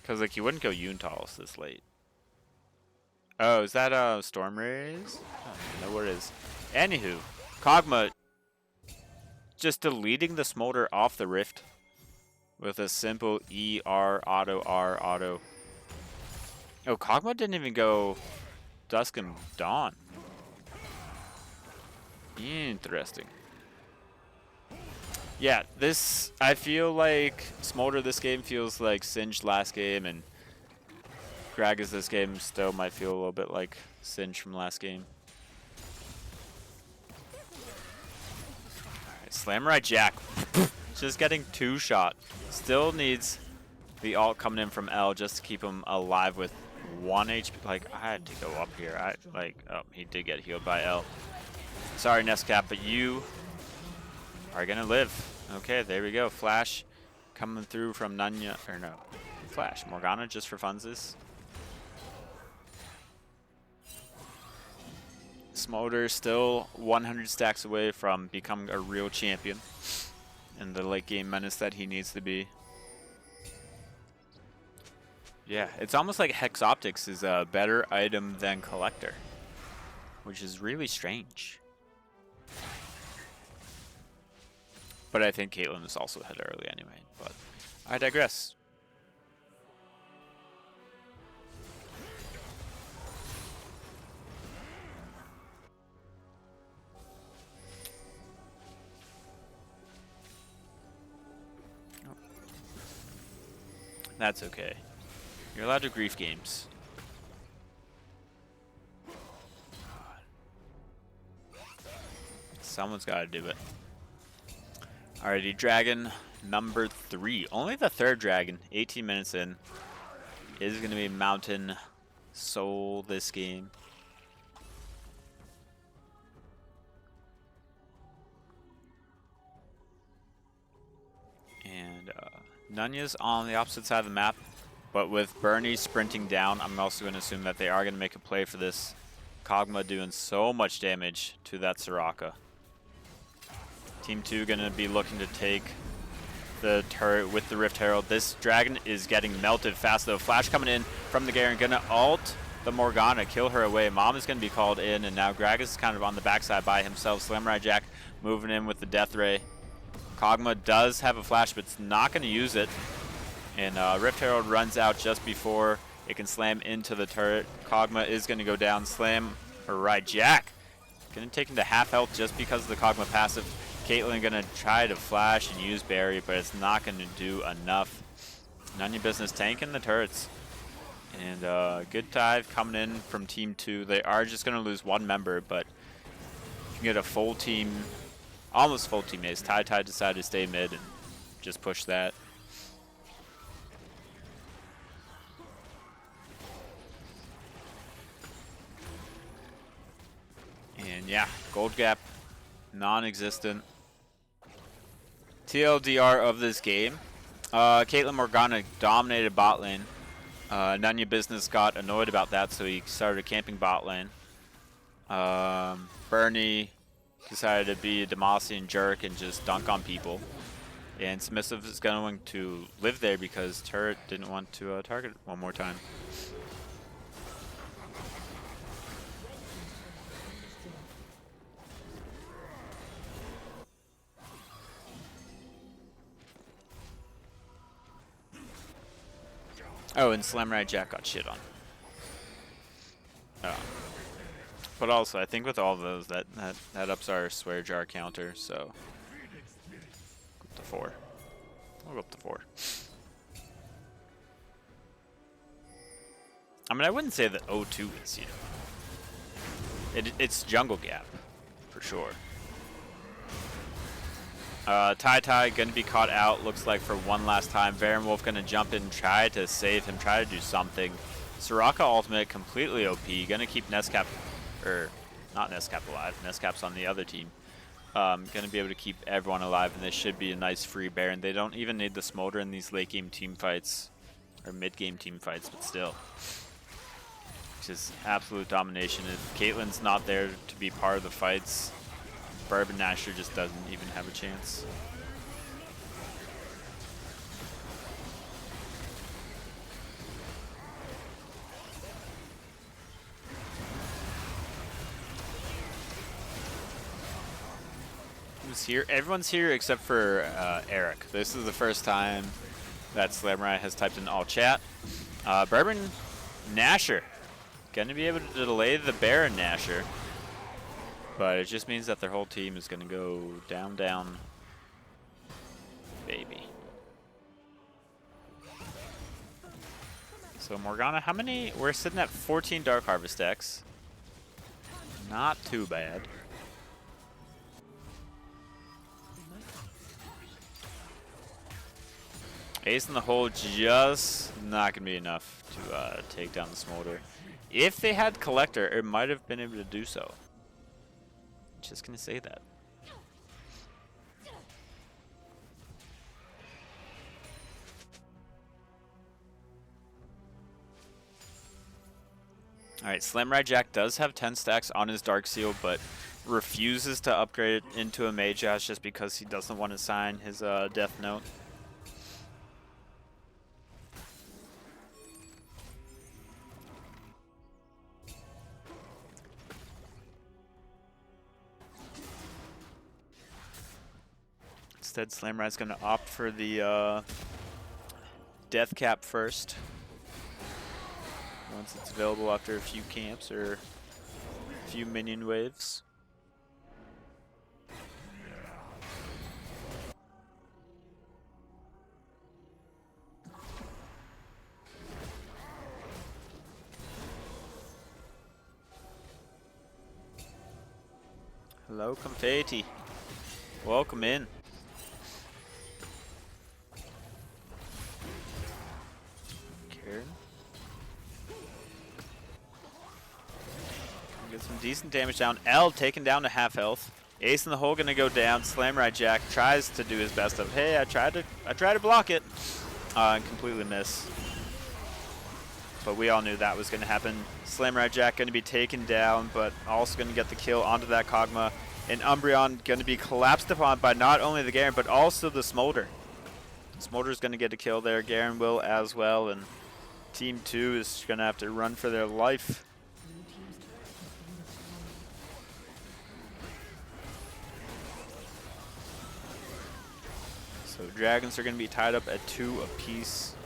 Because like you wouldn't go Yuntal's this late. Oh, is that Storm Rays? I don't even know what it is. Anywho, Kog'Maw just deleting the Smolder off the Rift with a simple ER auto R auto. Oh, Kog'Maw didn't even go Dusk and Dawn. Interesting. Yeah, this, I feel like Smolder this game feels like Singed last game, and Gragas this game still might feel a little bit like Singed from last game. Alright, Samurai Jack. Just getting 2-shot. Still needs the ult coming in from L just to keep him alive with 1 HP. Like, I had to go up here. Oh, he did get healed by L. Sorry, Nescap, but you are gonna live. Okay, there we go. Flash coming through from Nanya, or no, Flash. Morgana just for funsies. Smolder still 100 stacks away from becoming a real champion and the late game menace that he needs to be. Yeah, it's almost like Hex Optics is a better item than Collector, which is really strange. But I think Caitlyn is also ahead early anyway, but I digress. Oh. That's okay. You're allowed to grief games. Someone's got to do it. Alrighty, dragon number 3. Only the 3rd dragon, 18 minutes in, is going to be Mountain Soul this game. And Nunya's on the opposite side of the map, but with Bernie sprinting down, I'm also going to assume that they are going to make a play for this. Kog'Maw doing so much damage to that Soraka. Team 2 going to be looking to take the turret with the Rift Herald. This dragon is getting melted fast though. Flash coming in from the Garen, going to ult the Morgana, kill her away. Mom is going to be called in, and now Gragas is kind of on the backside by himself. Samurai Jack moving in with the Death Ray. Kog'Maw does have a flash, but it's not going to use it. And Rift Herald runs out just before it can slam into the turret. Kog'Maw is going to go down. Samurai Jack going to take him to half health just because of the Kog'Maw passive. Caitlyn going to try to flash and use Barry, but it's not going to do enough. Nanya business tanking the turrets. And good dive coming in from Team 2. They are just going to lose 1 member, but you can get a full team, almost full team ace. Tai decided to stay mid and just push that. And yeah, gold gap, non-existent. TLDR of this game, Caitlyn Morgana dominated bot lane. Nanya Business got annoyed about that, so he started camping bot lane. Bernie decided to be a Demacian jerk and just dunk on people. And Submissive is going to live there because Turret didn't want to target it one more time. Oh, and Samurai Jack got shit on. But also, I think with all of those, that ups our swear jar counter, so go up to 4. We'll go up to 4. I mean, I wouldn't say that O2 is, you know, it's jungle gap, for sure. Tai gonna be caught out, looks like, for one last time. Varen Wolf gonna jump in, try to save him, try to do something. Soraka ultimate, completely OP, gonna keep Nescap, or not Nescap alive, Nescap's on the other team. Gonna be able to keep everyone alive, and this should be a nice free Baron. They don't even need the Smolder in these late game team fights, or mid game team fights, but still. Just absolute domination. If Caitlyn's not there to be part of the fights, Bourbon Nasher just doesn't even have a chance. Who's here? Everyone's here except for Eric. This is the first time that Slamurai has typed in all chat. Bourbon Nasher. Gonna be able to delay the Baron Nasher. But it just means that their whole team is gonna go down, down, baby. So Morgana, how many? We're sitting at 14 Dark Harvest decks. Not too bad. Ace in the hole, just not gonna be enough to take down the Smolder. If they had Collector, it might have been able to do so. Just gonna say that. Alright, Samurai Jack does have 10 stacks on his Dark Seal, but refuses to upgrade it into a Mage Ash just because he doesn't want to sign his Death Note. Instead, Slamrai's going to opt for the Death Cap first. Once it's available after a few camps or a few minion waves. Hello, Confetti. Welcome in. Get some decent damage down. L taken down to half health. Ace in the hole gonna go down. Samurai Jack tries to do his best of, hey, I tried to block it, and completely miss. But we all knew that was gonna happen. Samurai Jack gonna be taken down, but also gonna get the kill onto that Kog'Maw. And Umbreon gonna be collapsed upon by not only the Garen, but also the Smolder. Smolder's gonna get a kill there. Garen will as well, and Team 2 is gonna have to run for their life. So Dragons are going to be tied up at 2 apiece.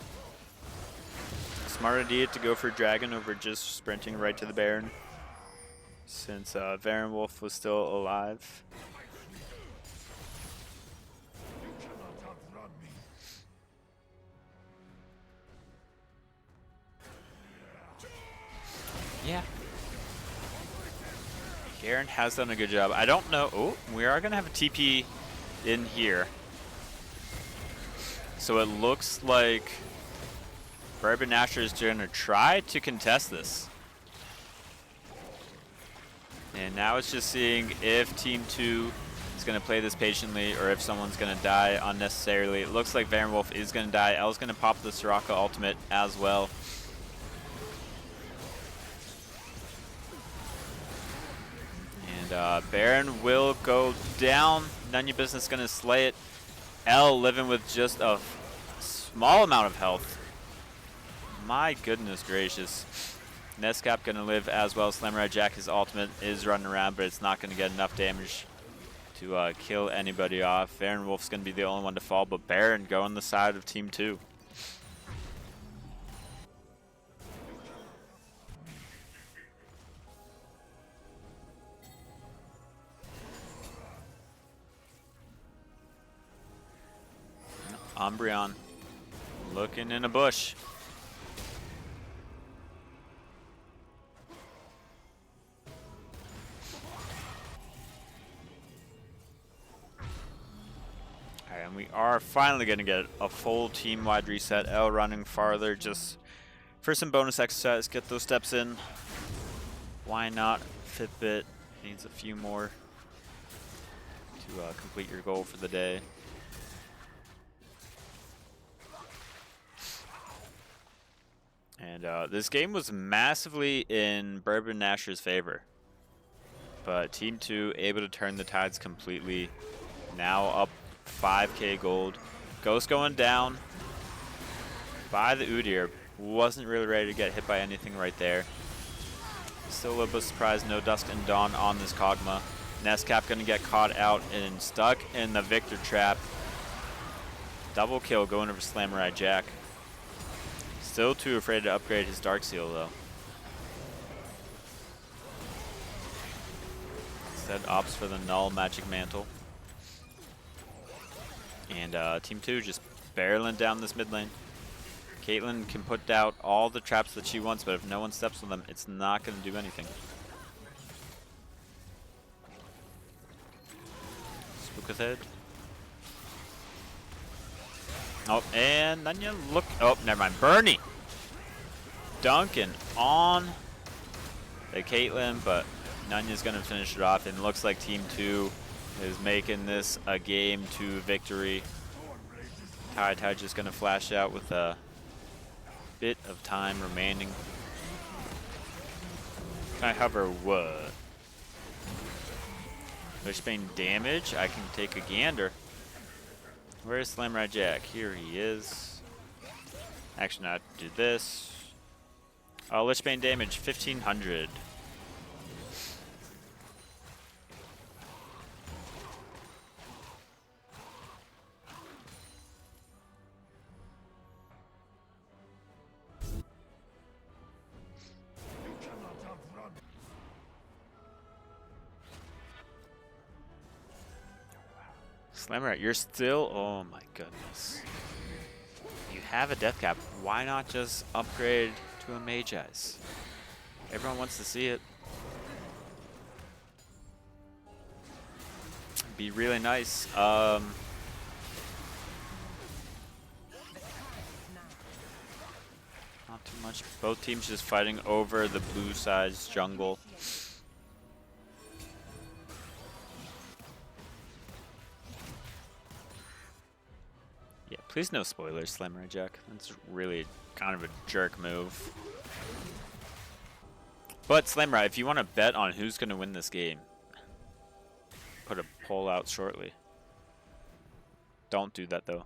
Smart idea to go for Dragon over just sprinting right to the Baron, since Varen Wolf was still alive. Yeah. Garen has done a good job. I don't know. Oh, we are going to have a TP in here. So it looks like Bourbon Nasher is going to try to contest this. And now it's just seeing if Team 2 is going to play this patiently or if someone's going to die unnecessarily. It looks like Varenwolf is going to die. L's going to pop the Soraka ultimate as well. And Baron will go down. None of your business going to slay it. L living with just a small amount of health. My goodness gracious. Nescap gonna live as well. Samurai Jack, his ultimate is running around, but it's not gonna get enough damage to kill anybody off. Baron Wolf's gonna be the only one to fall, but Baron going the side of Team 2. Umbreon looking in a bush. Alright, and we are finally going to get a full team-wide reset. L running farther just for some bonus exercise. Get those steps in. Why not? Fitbit needs a few more to complete your goal for the day. And this game was massively in Bourbon Nasher's favor. But Team 2 able to turn the tides completely. Now up 5k gold. Ghost going down by the Udyr. Wasn't really ready to get hit by anything right there. Still a little bit surprised no Dusk and Dawn on this Kog'Maw. Nescap gonna get caught out and stuck in the Victor trap. Double kill going over Samurai Jack. Still too afraid to upgrade his Dark Seal though. Instead opts for the Null Magic Mantle. And Team 2 just barreling down this mid lane. Caitlyn can put out all the traps that she wants, but if no one steps on them, it's not going to do anything. Spook ahead. Oh, and Nanya look. Oh, never mind. Bernie dunking on the Caitlyn, but Nanya's going to finish it off. And it looks like Team 2 is making this a game to victory. Tai just going to flash out with a bit of time remaining. Can I hover what? Wishbane damage? I can take a gander. Where's Samurai Jack? Here he is. Actually, not do this. Oh, Lichbane damage 1500. Slammer, you're still, oh my goodness. You have a death cap. Why not just upgrade to a Mage Eyes? Everyone wants to see it. Be really nice. Not too much. Both teams just fighting over the blue side's jungle. Yeah, please no spoilers, Samurai Jack. That's really kind of a jerk move. But Samurai, if you want to bet on who's going to win this game, put a poll out shortly. Don't do that though.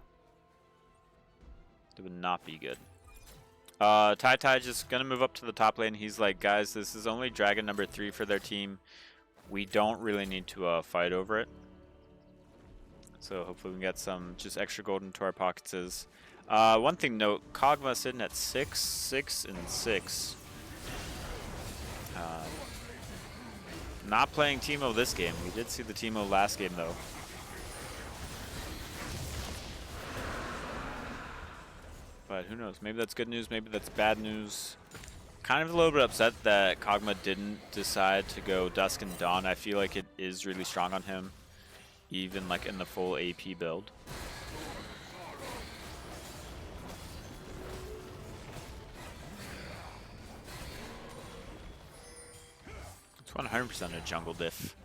It would not be good. Tai just going to move up to the top lane. He's like, guys, this is only Dragon number 3 for their team. We don't really need to fight over it. So hopefully we can get some just extra gold into our pockets. One thing note, Kog'Maw sitting at 6, 6, and 6. Not playing Teemo this game. We did see the Teemo last game though. But who knows? Maybe that's good news, maybe that's bad news. Kind of a little bit upset that Kog'Maw didn't decide to go Dusk and Dawn. I feel like it is really strong on him, even like in the full AP build. It's 100% a jungle diff.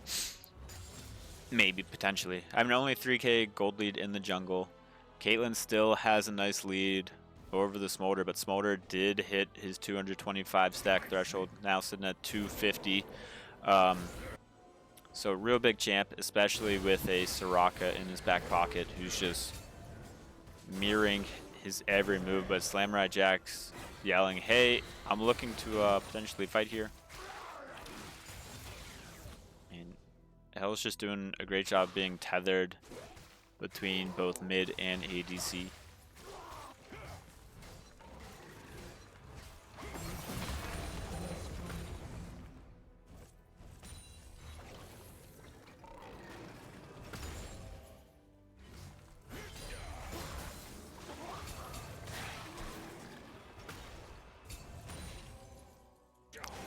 Maybe, potentially. I mean, only 3k gold lead in the jungle. Caitlyn still has a nice lead over the Smolder, but Smolder did hit his 225 stack threshold, now sitting at 250. So real big champ, especially with a Soraka in his back pocket who's just mirroring his every move, but Samurai Jack's yelling, hey, I'm looking to potentially fight here. And Hell's just doing a great job being tethered between both mid and ADC.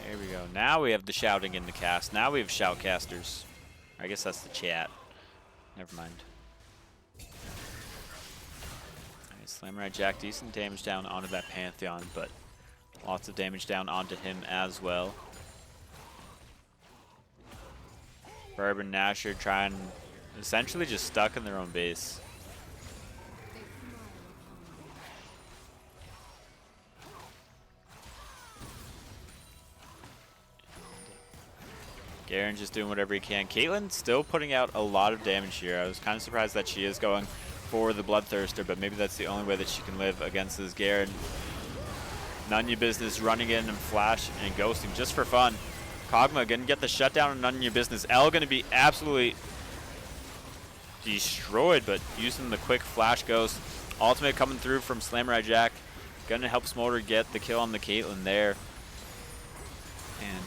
There we go. Now we have the shouting in the cast. Now we have shoutcasters. I guess that's the chat. Never mind. Alright, Samurai Jack, decent damage down onto that Pantheon, but lots of damage down onto him as well. Barb and Nasher trying, essentially just stuck in their own base. Garen just doing whatever he can. Caitlyn still putting out a lot of damage here. I was kind of surprised that she is going for the Bloodthirster, but maybe that's the only way that she can live against this Garen. None of your business running in and flash and ghosting just for fun. Kog'Maw gonna get the shutdown and none of your business. L gonna be absolutely destroyed, but using the quick flash ghost. Ultimate coming through from Samurai Jack. Gonna help Smolder get the kill on the Caitlyn there.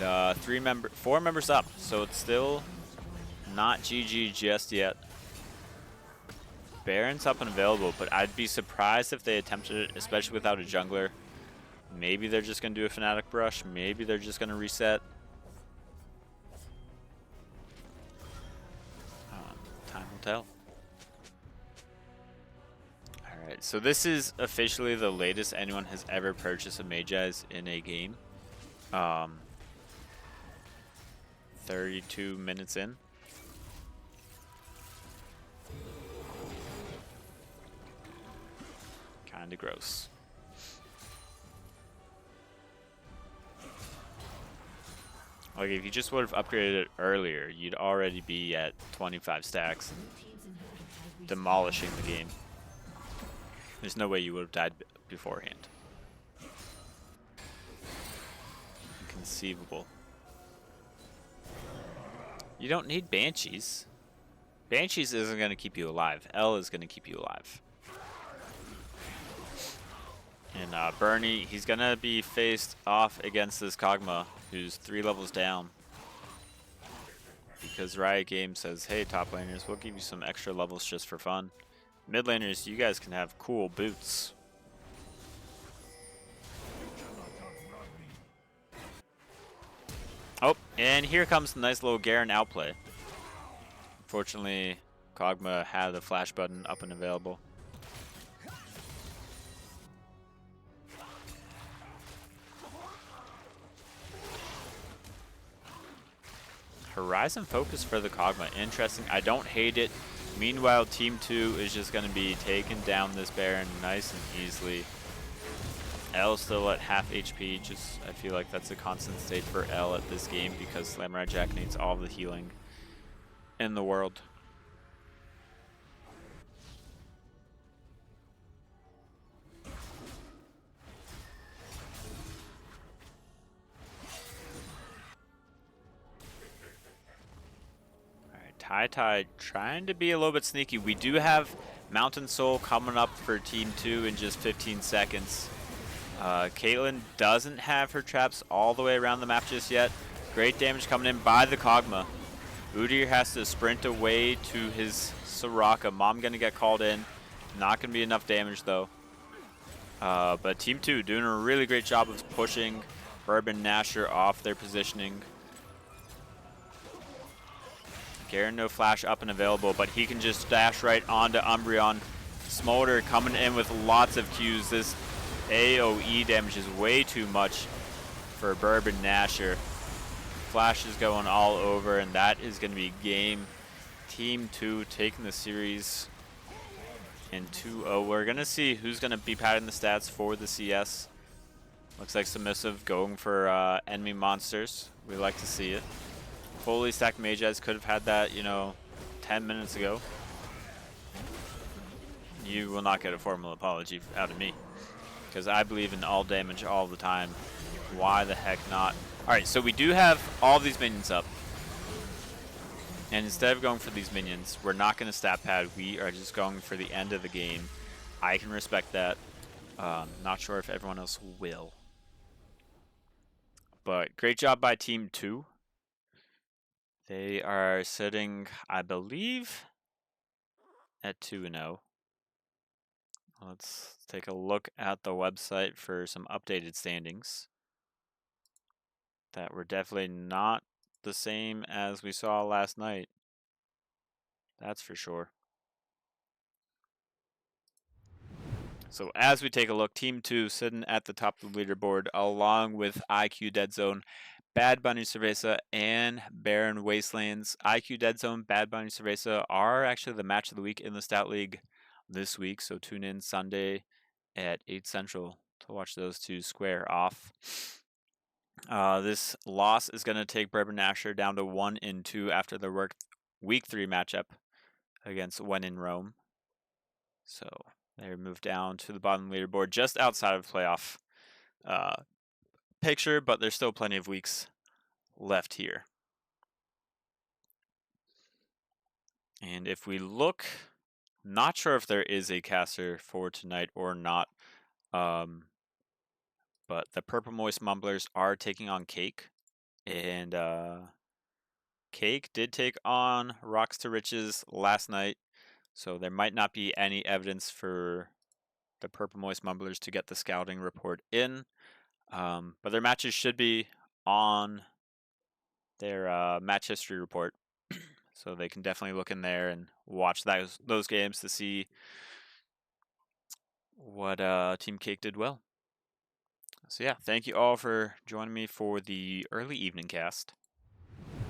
And 4 members up, so it's still not GG just yet. Baron's up and available, but I'd be surprised if they attempted it, especially without a jungler. Maybe they're just gonna do a Fnatic brush. Maybe they're just gonna reset. Time will tell. Alright, so this is officially the latest anyone has ever purchased a Magi's in a game. 32 minutes in. Kinda gross. Like, if you just would have upgraded it earlier, you'd already be at 25 stacks and demolishing the game. There's no way you would have died beforehand. Inconceivable. You don't need Banshees. Banshees isn't going to keep you alive. L is going to keep you alive. And Bernie, he's going to be faced off against this Kog'Maw, who's 3 levels down. Because Riot Games says, hey, top laners, we'll give you some extra levels just for fun. Mid laners, you guys can have cool boots. Oh, and here comes the nice little Garen outplay. Unfortunately, Kog'Maw had the flash button up and available. Horizon focus for the Kog'Maw. Interesting. I don't hate it. Meanwhile, Team 2 is just going to be taking down this Baron nice and easily. L still at half HP. Just, I feel like that's a constant state for L at this game because Samurai Jack needs all the healing in the world. Tai trying to be a little bit sneaky. We do have Mountain Soul coming up for Team 2 in just 15 seconds. Caitlyn doesn't have her traps all the way around the map just yet. Great damage coming in by the Kog'Maw. Udyr has to sprint away to his Soraka. Mom gonna get called in. Not gonna be enough damage though. But Team 2 doing a really great job of pushing Bourbon Nasher off their positioning. Garen no flash up and available, but he can just dash right onto Umbreon. Smolder coming in with lots of Qs. This AoE damage is way too much for Bourbon Nasher. flashes going all over, and that is going to be game. Team 2 taking the series in 2-0. We're going to see who's going to be padding the stats for the CS. Looks like Submissive going for enemy monsters. We like to see it. Fully stacked Mages could have had that, 10 minutes ago. You will not get a formal apology out of me, because I believe in all damage all the time. Why the heck not? Alright, so we do have all these minions up. And instead of going for these minions, we're not going to stat pad. We are just going for the end of the game. I can respect that. Not sure if everyone else will. But great job by Team 2. They are sitting, I believe, at 2-0. Let's take a look at the website for some updated standings. That were definitely not the same as we saw last night. That's for sure. So as we take a look, Team 2 sitting at the top of the leaderboard along with IQ Dead Zone, Bad Bunny Cerveza, and Barren Wastelands. IQ Dead Zone, Bad Bunny Cerveza are actually the match of the week in the Stat League this week. So tune in Sunday at 8 Central to watch those two square off. This loss is going to take Bourbon Asher down to 1-2 after the week 3 matchup against When in Rome. So they moved down to the bottom leaderboard, just outside of playoff picture, but there's still plenty of weeks left here. And if we look, not sure if there is a caster for tonight or not, but the Purple Moist Mumblers are taking on Cake, and Cake did take on Rocks to Riches last night, so there might not be any evidence for the Purple Moist Mumblers to get the scouting report in. But their matches should be on their match history report. So they can definitely look in there and watch those games to see what Team Cake did well. So yeah, thank you all for joining me for the early evening cast.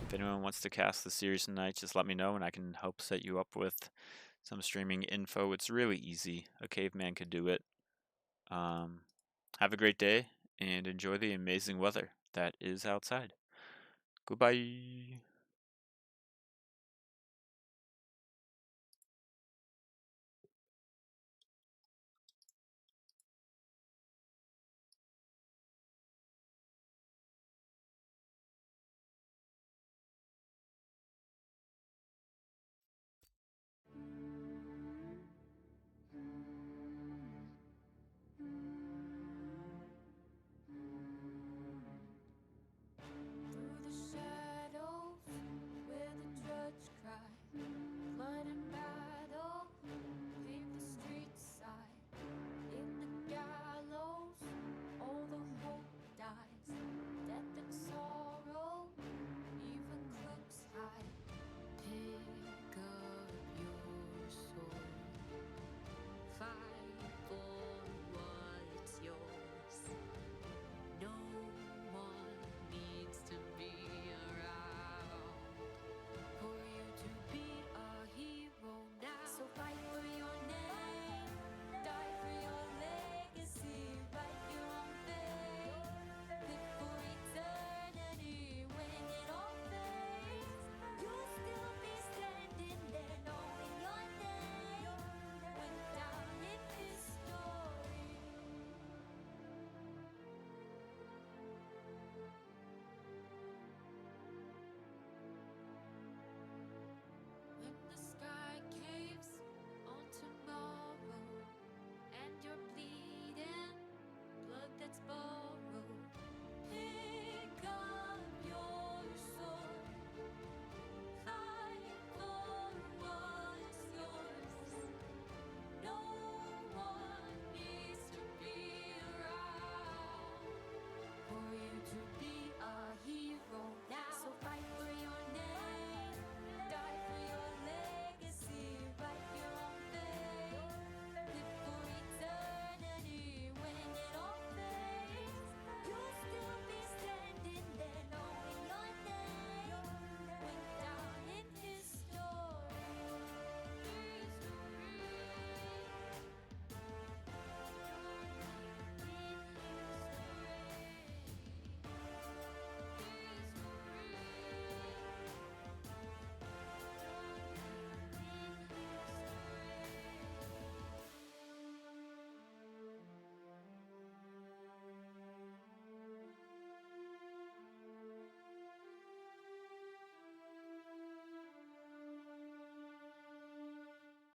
If anyone wants to cast the series tonight, just let me know and I can help set you up with some streaming info. It's really easy. A caveman could do it. Have a great day and enjoy the amazing weather that is outside. Goodbye.